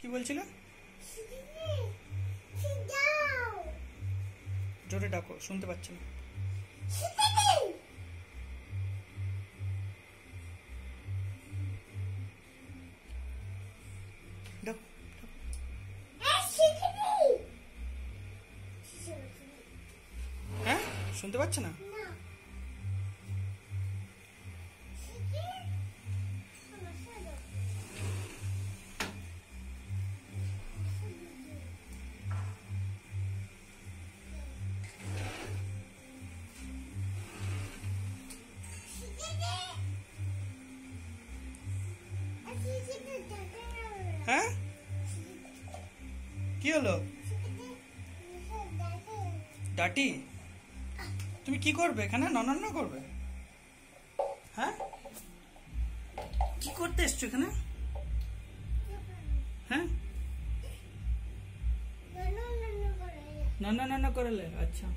কি বলছিল? জোরে ডাকো, শুনতে পাচ্ছি না। হ্যাঁ, শুনতে পাচ্ছ না? হ্যাঁ, কি হলো? ডাটি, তুমি কি করবে এখানে? ননন্ন করবে? হ্যাঁ, কি করতে এসছো এখানে? হ্যাঁ, নন্ন করলে? আচ্ছা,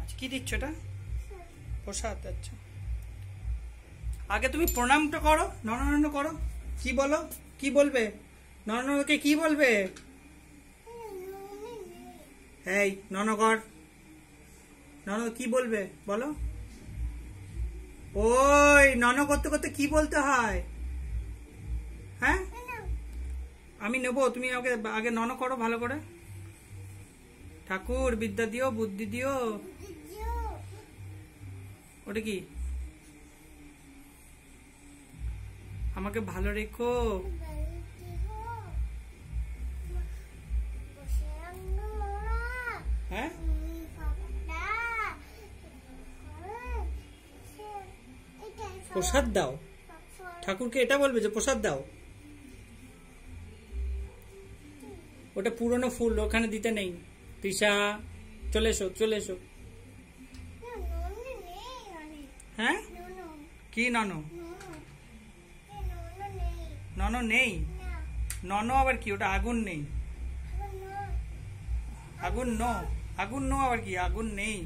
আচ্ছা, কি দিচ্ছ এটা? প্রসাদ। আচ্ছা, আগে তুমি প্রণামটা করো, নন্ন করো। কি বলো, কি বলবে? ননকে কি বলবে? এই ননকর, নন কি বলবে বলো? ওই নন করতে করতে কি বলতে হয়? হ্যাঁ, আমি নেবো, তুমি আগে নন করো ভালো করে। ঠাকুর বিদ্যা দিও, বুদ্ধি দিও। ওটা কি? আমাকে ভালো রেখো। হ্যাঁ, প্রসাদ দাও। ঠাকুরকে এটা বলবে যে প্রসাদ দাও? ওটা পুরনো ফুল, ওখানে দিতে নেই। তৃষা, চলে এসো, চলে এসো। হ্যাঁ, কি ননো? ননো নেই? ননো আবার কি? ওটা আগুন নেই। আগুন নো, আগুন নো আবার কি? আগুন নেই।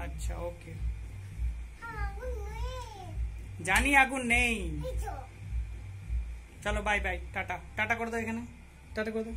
আচ্ছা, ওকে, জানি আগুন নেই। চলো বাই বাই, টাটা। টাটা করে দাও, এখানে টাটা করে দাও।